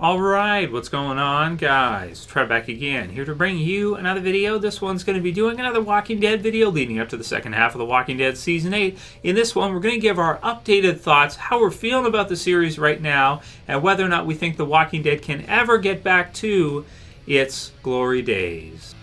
Alright, what's going on, guys? Trev back again, here to bring you another video. This one's going to be doing another Walking Dead video leading up to the second half of The Walking Dead Season 8. In this one, we're going to give our updated thoughts, how we're feeling about the series right now, and whether or not we think The Walking Dead can ever get back to its glory days.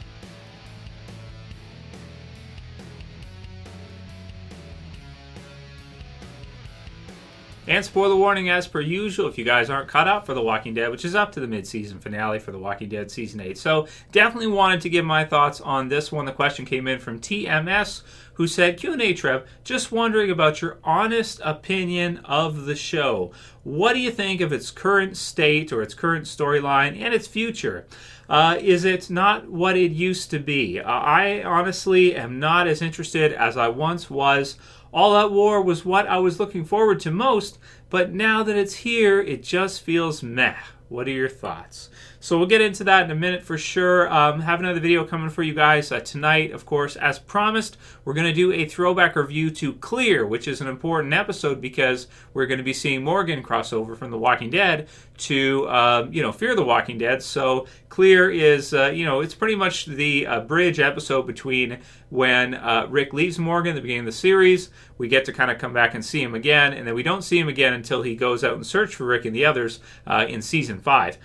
And spoiler warning as per usual, if you guys aren't caught up for The Walking Dead, which is up to the mid-season finale for The Walking Dead Season 8. So definitely wanted to give my thoughts on this one. The question came in from TMS, who said, Q&A Trev, just wondering about your honest opinion of the show. What do you think of its current state or its current storyline and its future? Is it not what it used to be? I honestly am not as interested as I once was. All Out War was what I was looking forward to most, but now that it's here, it just feels meh. What are your thoughts? So we'll get into that in a minute for sure. Have another video coming for you guys tonight, of course. As promised, we're going to do a throwback review to Clear, which is an important episode because we're going to be seeing Morgan crossover from The Walking Dead to, Fear the Walking Dead. So Clear is, it's pretty much the bridge episode between when Rick leaves Morgan at the beginning of the series. We get to kind of come back and see him again, and then we don't see him again until he goes out and search for Rick and the others in Season 5.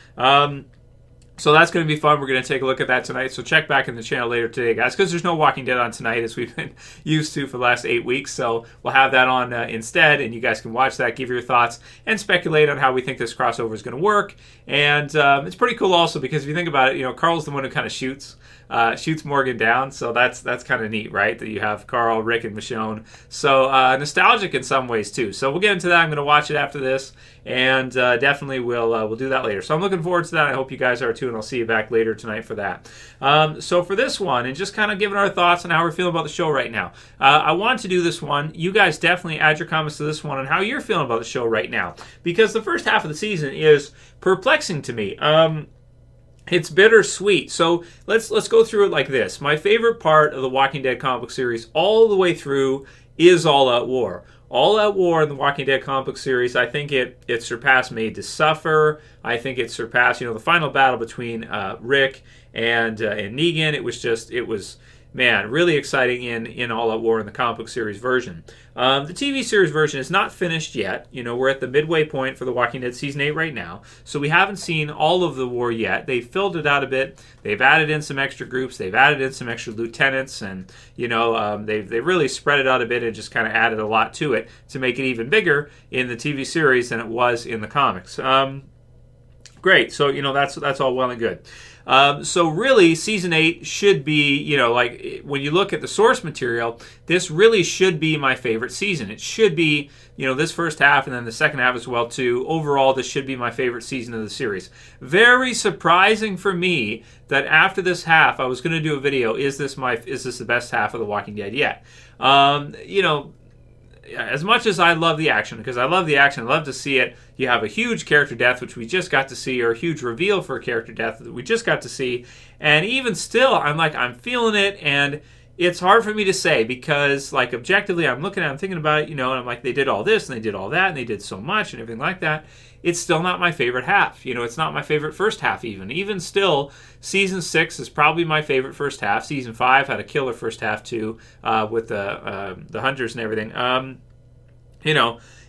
So that's going to be fun. We're going to take a look at that tonight. So check back in the channel later today, guys, because there's no Walking Dead on tonight as we've been used to for the last 8 weeks. So we'll have that on instead, and you guys can watch that, give your thoughts, and speculate on how we think this crossover is going to work. And it's pretty cool also because if you think about it, Carl's the one who kind of shoots Morgan down. So that's kind of neat, right? That you have Carl, Rick, and Michonne. So nostalgic in some ways too. So we'll get into that. I'm going to watch it after this, and definitely we'll do that later. So I'm looking forward to that. I hope you guys are too, and I'll see you back later tonight for that. So for this one, and just kind of giving our thoughts on how we're feeling about the show right now, I wanted to do this one. You guys definitely add your comments to this one on how you're feeling about the show right now, because the first half of the season is perplexing to me. It's bittersweet. So let's go through it like this. My favorite part of the Walking Dead comic book series all the way through is All Out War. All Out War in the Walking Dead comic book series, I think it surpassed Made to Suffer. I think it surpassed, the final battle between Rick and Negan. It was really exciting in All Out War in the comic book series version. The TV series version is not finished yet. We're at the midway point for The Walking Dead Season 8 right now, so we haven't seen all of the war yet. They've filled it out a bit. They've added in some extra groups. They've added in some extra lieutenants, and they've really spread it out a bit and just kind of added a lot to it to make it even bigger in the TV series than it was in the comics. Great. So that's all well and good. So really, Season 8 should be, when you look at the source material, this really should be my favorite season. It should be, this first half and then the second half as well, too. Overall, this should be my favorite season of the series. Very surprising for me that after this half, I was going to do a video, is this the best half of The Walking Dead yet? As much as I love the action, because I love the action, I love to see it, you have a huge character death, which we just got to see, or a huge reveal for a character death that we just got to see, and even still, I'm feeling it, and it's hard for me to say, because, objectively, I'm looking at it, I'm thinking about it, and I'm like, they did all this, and they did all that, and they did so much, and everything like that. It's still not my favorite half. It's not my favorite first half even. Even still, Season 6 is probably my favorite first half. Season 5 had a killer first half too, with the hunters and everything.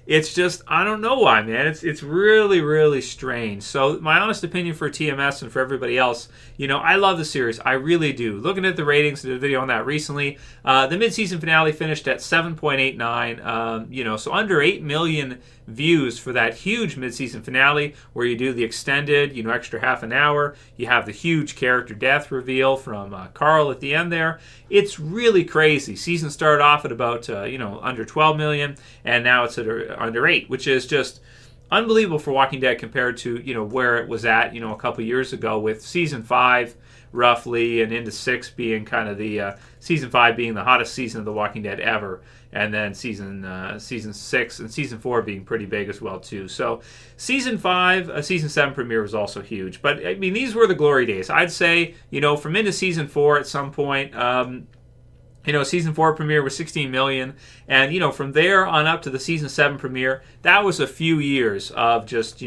It's just, I don't know why, man. It's really, really strange. So my honest opinion for TMS and for everybody else, I love the series. I really do. Looking at the ratings, I did a video on that recently. The mid-season finale finished at 7.89, so under 8 million views for that huge mid-season finale where you do the extended, extra half an hour. You have the huge character death reveal from Carl at the end there. It's really crazy. Season started off at about, under 12 million, and now it's at under 8, which is just unbelievable for Walking Dead compared to, where it was at, a couple years ago with Season 5 roughly and into 6 being kind of the, Season 5 being the hottest season of The Walking Dead ever. And then Season 6 and Season 4 being pretty big as well, too. So Season 5, Season 7 premiere was also huge. But, these were the glory days. I'd say, from into Season 4 at some point, Season 4 premiere was 16 million. And, from there on up to the Season 7 premiere, that was a few years of just,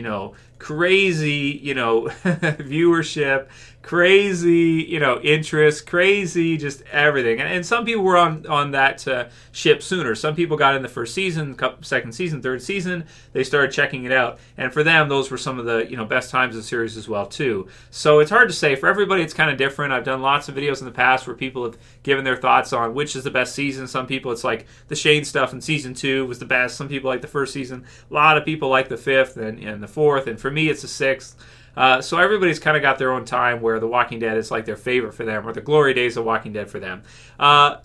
crazy, viewership, crazy, interest, crazy, just everything. And some people were on that ship sooner. Some people got in the first season, second season, third season. They started checking it out. And for them, those were some of the, best times of the series as well, too. So it's hard to say. For everybody, it's kind of different. I've done lots of videos in the past where people have given their thoughts on which is the best season. Some people, it's like the Shane stuff in season 2 was the best. Some people like the first season. A lot of people like the 5th and the 4th. And for me, it's the 6th. So everybody's kind of got their own time where The Walking Dead is like their favorite for them, or the glory days of Walking Dead for them.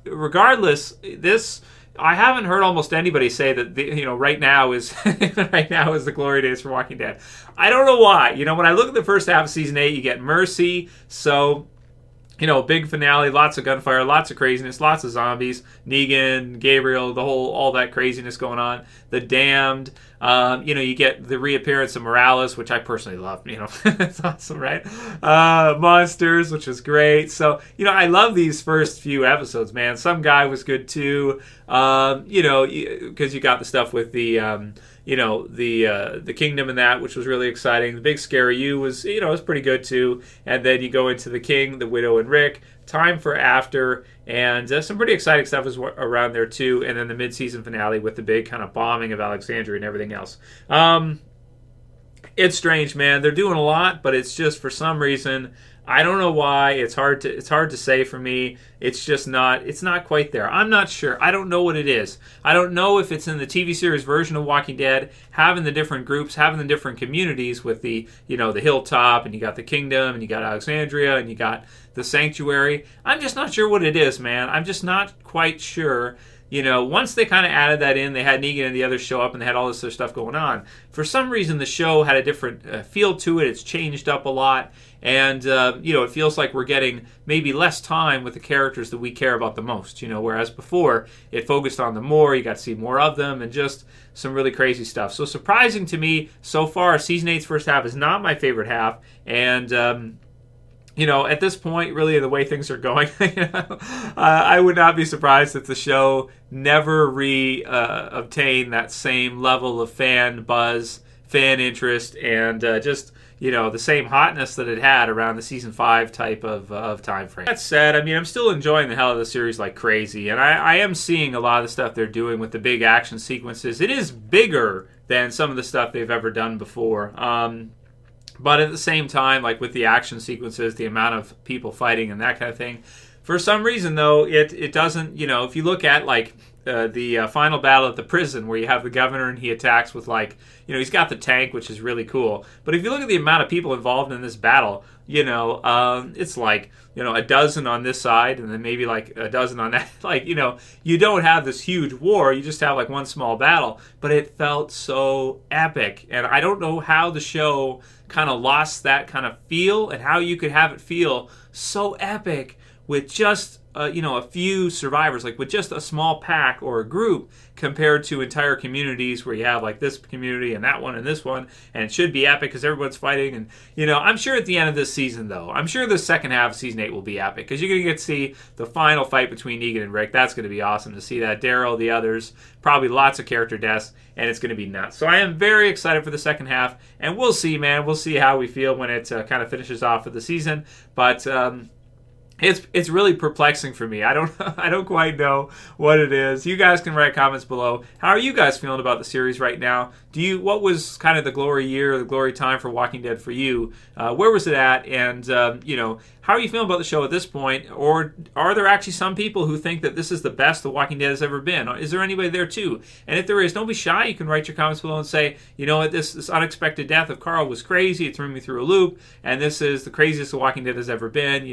Regardless, I haven't heard almost anybody say that right now is the glory days for Walking Dead. I don't know why. When I look at the first half of season 8, you get Mercy, so big finale, lots of gunfire, lots of craziness, lots of zombies, Negan, Gabriel, all that craziness going on. The Damned, you get the reappearance of Morales, which I personally love, it's awesome, right? Monsters, which is great. So, I love these first few episodes, man. Some Guy was good too, because you got the stuff with the Kingdom and that, which was really exciting. The Big Scary You was, was pretty good too. And then you go into The King, The Widow, and Rick. Time for After, and some pretty exciting stuff is around there too. And then the mid-season finale with the big kind of bombing of Alexandria and everything else. It's strange, man. They're doing a lot, but it's just for some reason, I don't know why. It's hard to say for me. It's just not. It's not quite there. I'm not sure. I don't know what it is. I don't know if it's in the TV series version of Walking Dead, having the different groups, having the different communities with the the hilltop, and you got the Kingdom, and you got Alexandria, and you got the Sanctuary. I'm just not sure what it is, man. I'm just not quite sure. Once they kind of added that in, they had Negan and the others show up, and they had all this other stuff going on. For some reason, the show had a different feel to it. It's changed up a lot, and it feels like we're getting maybe less time with the characters that we care about the most. Whereas before, it focused on them more. You got to see more of them, and just some really crazy stuff. So surprising to me so far, season 8's first half is not my favorite half, and at this point, really, the way things are going, I would not be surprised if the show never obtained that same level of fan buzz, fan interest, and just, the same hotness that it had around the season 5 type of time frame. That said, I'm still enjoying the hell of the series like crazy, and I am seeing a lot of the stuff they're doing with the big action sequences. It is bigger than some of the stuff they've ever done before. But at the same time, like with the action sequences, the amount of people fighting and that kind of thing, for some reason, though, it doesn't, if you look at, like, the final battle at the prison where you have the governor and he attacks with, like, he's got the tank, which is really cool. But if you look at the amount of people involved in this battle, it's like, a dozen on this side and then maybe like a dozen on that. Like, you don't have this huge war. You just have like one small battle. But it felt so epic. And I don't know how the show kind of lost that kind of feel and how you could have it feel so epic with just a few survivors, like with just a small pack or a group, compared to entire communities where you have like this community and that one and this one, and it should be epic because everyone's fighting. And I'm sure at the end of this season, though, I'm sure the second half of season 8 will be epic because you're going to get to see the final fight between Negan and Rick. That's going to be awesome to see that. Daryl, the others, probably lots of character deaths, and it's going to be nuts. So I am very excited for the second half, and we'll see, man. We'll see how we feel when it kind of finishes off for the season, but It's really perplexing for me. I don't quite know what it is. You guys can write comments below. How are you guys feeling about the series right now? What was kind of the glory year, the glory time for Walking Dead for you? Where was it at? And how are you feeling about the show at this point? Or are there actually some people who think that this is the best The Walking Dead has ever been? Is there anybody there too? And if there is, don't be shy. You can write your comments below and say, what, this unexpected death of Carl was crazy. It threw me through a loop. And this is the craziest The Walking Dead has ever been.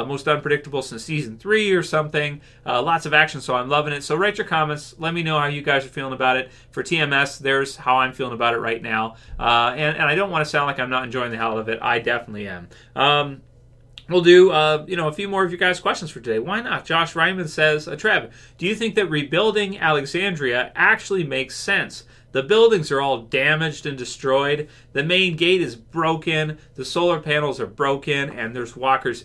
Most unpredictable since season 3 or something. Lots of action, so I'm loving it. So write your comments. Let me know how you guys are feeling about it. For TMS, there's how I'm feeling about it right now. And I don't want to sound like I'm not enjoying the hell of it. I definitely am. We'll do, a few more of you guys' questions for today. Why not? Josh Reimann says, Trev, do you think that rebuilding Alexandria actually makes sense? The buildings are all damaged and destroyed. The main gate is broken. The solar panels are broken, and there's walkers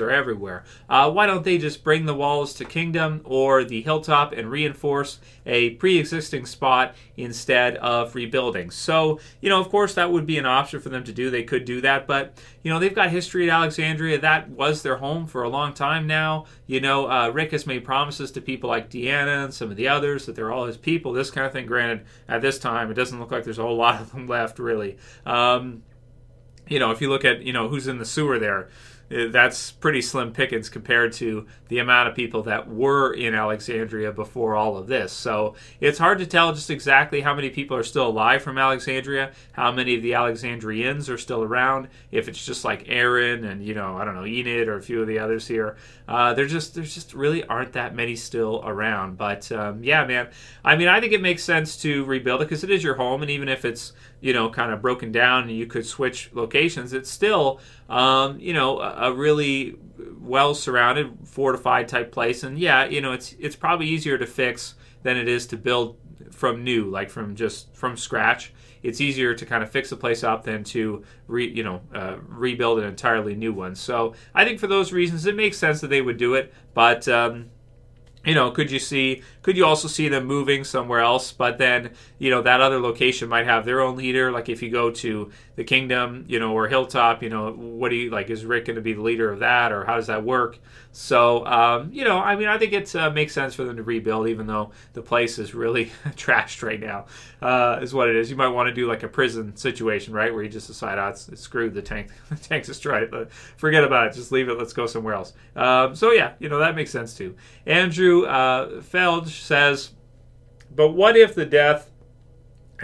are everywhere. Why don't they just bring the walls to Kingdom or the hilltop and reinforce a pre-existing spot instead of rebuilding? So, of course, that would be an option for them to do. They could do that, but, they've got history at Alexandria. That was their home for a long time now. Rick has made promises to people like Deanna and some of the others that they're all his people, this kind of thing. Granted, at this time, it doesn't look like there's a whole lot of them left, really. If you look at, who's in the sewer there, that's pretty slim pickings compared to the amount of people that were in Alexandria before all of this. So it's hard to tell just exactly how many people are still alive from Alexandria, how many of the Alexandrians are still around, if it's just like Aaron and, I don't know, Enid or a few of the others here. There just really aren't that many still around. But, yeah, man, I think it makes sense to rebuild it because it is your home, and even if it's, kind of broken down and you could switch locations, it's still, a really well-surrounded, fortified type place. And yeah, it's probably easier to fix than it is to build from new, like from scratch. It's easier to kind of fix the place up than to rebuild an entirely new one. So I think for those reasons, it makes sense that they would do it. But could you also see them moving somewhere else? But then, that other location might have their own leader. Like if you go to the Kingdom, or Hilltop, what do you like? Is Rick going to be the leader of that, or how does that work? So, I think it makes sense for them to rebuild, even though the place is really trashed right now, is what it is. You might want to do like a prison situation, right, where you just decide, it's screwed, the tank's destroyed. Forget about it. Just leave it. Let's go somewhere else. So yeah, that makes sense too. Andrew Fjeld says, but what if the death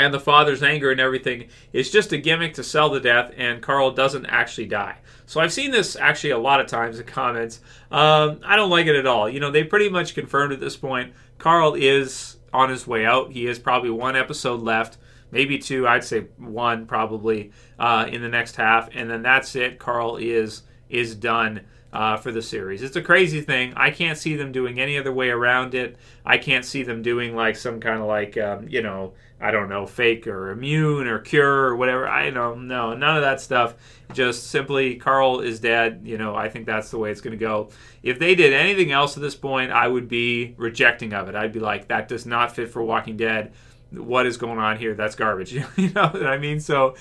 and the father's anger and everything is just a gimmick to sell the death and Carl doesn't actually die? So I've seen this actually a lot of times in comments. I don't like it at all. They pretty much confirmed at this point Carl is on his way out. He has probably one episode left, maybe two. I'd say one probably in the next half, and then that's it. Carl is done for the series. It's a crazy thing. I can't see them doing any other way around it. I can't see them doing like some kind of like, I don't know, fake or immune or cure or whatever. No, none of that stuff. Just simply Carl is dead. I think that's the way it's going to go. If they did anything else at this point, I would be rejecting of it. I'd be like, that does not fit for Walking Dead. What is going on here? That's garbage. You know what I mean? So,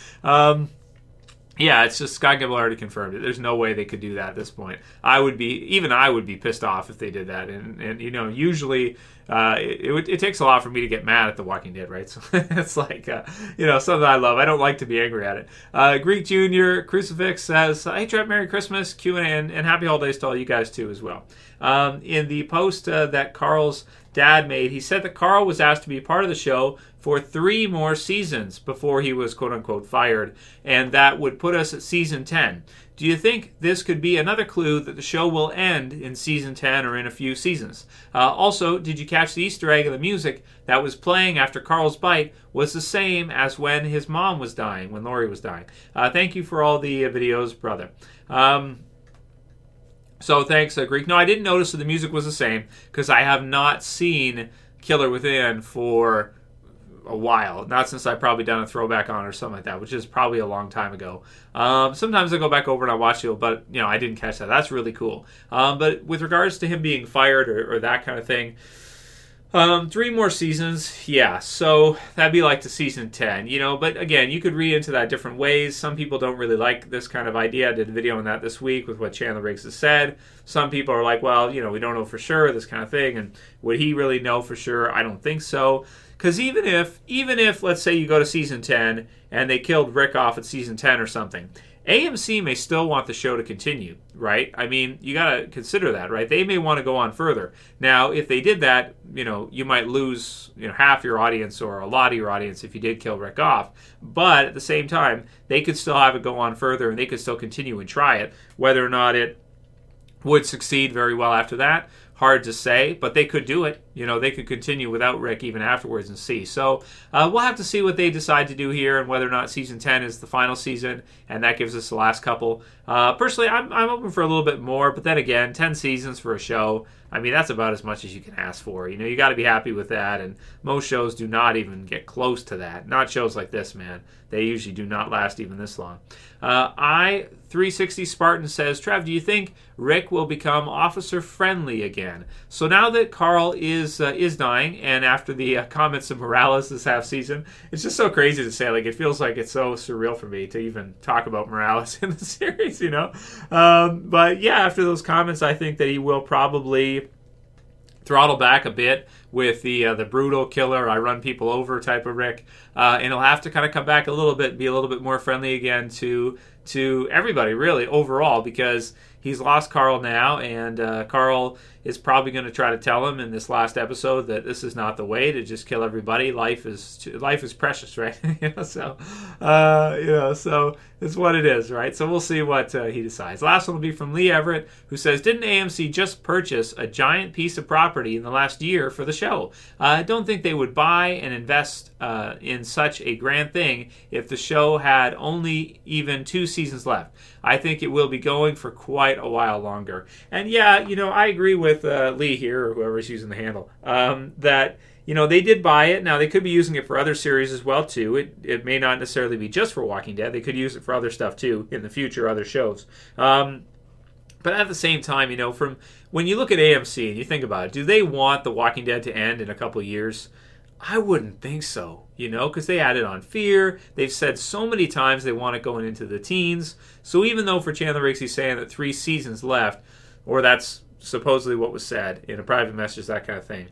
yeah, it's just Scott Gimble already confirmed it. There's no way they could do that at this point. I would be pissed off if they did that. And usually it takes a lot for me to get mad at The Walking Dead, right? So it's like, something I love. I don't like to be angry at it. Greek Jr. Crucifix says, hey, Trev, Merry Christmas, Q&A, and Happy Holidays to all you guys, too, as well. In the post that Carl's dad made, he said that Carl was asked to be part of the show for 3 more seasons before he was quote-unquote fired, and that would put us at season 10. Do you think this could be another clue that the show will end in season 10 or in a few seasons? Also, did you catch the Easter egg of the music that was playing after Carl's bite was the same as when his mom was dying, when Lori was dying? Thank you for all the videos, brother. So thanks, Greek. No, I didn't notice that the music was the same because I have not seen Killer Within for a while. Not since I've probably done a throwback on or something like that, which is probably a long time ago. Sometimes I go back over and I watch it, but I didn't catch that. That's really cool. But with regards to him being fired or that kind of thing, 3 more seasons, yeah, so that'd be like to season 10, but again, you could read into that different ways. Some people don't really like this kind of idea. I did a video on that this week with what Chandler Riggs has said. Some people are like, well, we don't know for sure, this kind of thing, and would he really know for sure? I don't think so, because even if, let's say you go to season 10, and they killed Rick off at season 10 or something, AMC may still want the show to continue, right? I mean, you got to consider that, right? They may want to go on further. Now, if they did that, you might lose, half your audience or a lot of your audience if you did kill Rick off. But at the same time, they could still have it go on further and they could still continue and try it. Whether or not it would succeed very well after that, hard to say, but they could do it. they could continue without Rick even afterwards and see. So we'll have to see what they decide to do here and whether or not season 10 is the final season, and that gives us the last couple. Personally, I'm open for a little bit more, but then again, 10 seasons for a show, I mean, that's about as much as you can ask for. You got to be happy with that, and most shows do not even get close to that. Not shows like this, man. They usually do not last even this long. I360 Spartan says, Trev, do you think Rick will become officer friendly again? So now that Carl is dying, and after the comments of Morales this half season, it's just so crazy to say. Like, it feels like it's so surreal for me to even talk about Morales in the series, But yeah, after those comments, I think that he will probably throttle back a bit with the brutal killer, I run people over type of Rick, and he'll have to kind of come back a little bit, be a little bit more friendly again to everybody really overall, because he's lost Carl now, and Carl is probably going to try to tell him in this last episode that this is not the way to just kill everybody. Life is precious, right? So it's what it is, right? So we'll see what he decides. Last one will be from Lee Everett, who says, didn't AMC just purchase a giant piece of property in the last year for the show? I don't think they would buy and invest in such a grand thing if the show had only even 2 seasons left. I think it will be going for quite a while longer. And yeah, I agree with Lee here, or whoever's using the handle, that they did buy it. Now, they could be using it for other series as well, too. It may not necessarily be just for Walking Dead. They could use it for other stuff, too, in the future, other shows. But at the same time, from when you look at AMC and you think about it, do they want The Walking Dead to end in a couple of years? I wouldn't think so, because they added on Fear. They've said so many times they want it going into the teens. So even though for Chandler Riggs he's saying that 3 seasons left, or that's supposedly what was said in a private message, that kind of thing.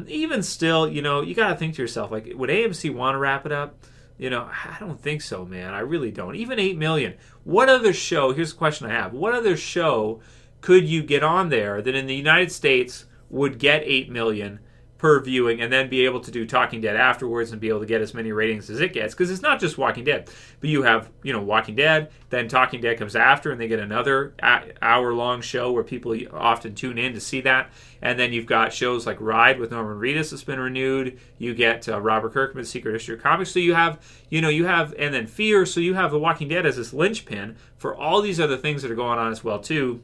Even still, you got to think to yourself, like, would AMC want to wrap it up? I don't think so, man. I really don't. Even 8 million. What other show, here's the question I have, what other show could you get on there that in the United States would get 8 million per viewing and then be able to do Talking Dead afterwards and be able to get as many ratings as it gets? Because it's not just Walking Dead, but you have Walking Dead, then Talking Dead comes after, and they get another hour-long show where people often tune in to see that. And then you've got shows like Ride with Norman Reedus that's been renewed. You get Robert Kirkman's Secret History of Comics. So you have and then Fear. So you have The Walking Dead as this linchpin for all these other things that are going on as well too.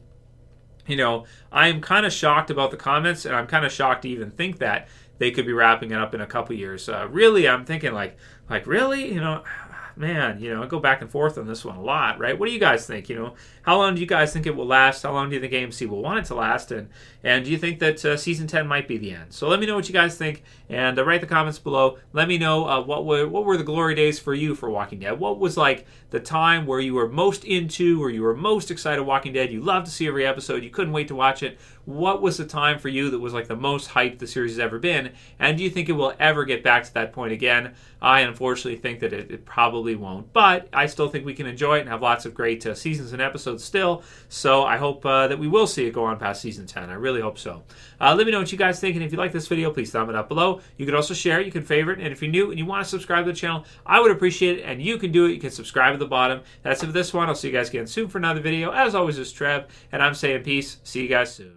I'm kind of shocked about the comments, and I'm kind of shocked to even think that they could be wrapping it up in a couple years. Really, I'm thinking like really, man, I go back and forth on this one a lot, right? What do you guys think? How long do you guys think it will last? How long do you think AMC will want it to last? And do you think that season 10 might be the end? So let me know what you guys think, and write the comments below. Let me know what were the glory days for you for Walking Dead? What was like the time where you were most into, or you were most excited Walking Dead? You loved to see every episode. You couldn't wait to watch it. What was the time for you that was like the most hyped the series has ever been? And do you think it will ever get back to that point again? I unfortunately think that it probably won't, but I still think we can enjoy it and have lots of great seasons and episodes still. So I hope that we will see it go on past season 10. I really hope so. Let me know what you guys think, and if you like this video, please thumb it up below. You can also share, you can favorite, and if you're new and you want to subscribe to the channel, I would appreciate it, and you can do it. You can subscribe at the bottom. That's it for this one. I'll see you guys again soon for another video. As always, this is Trev, and I'm saying peace. See you guys soon.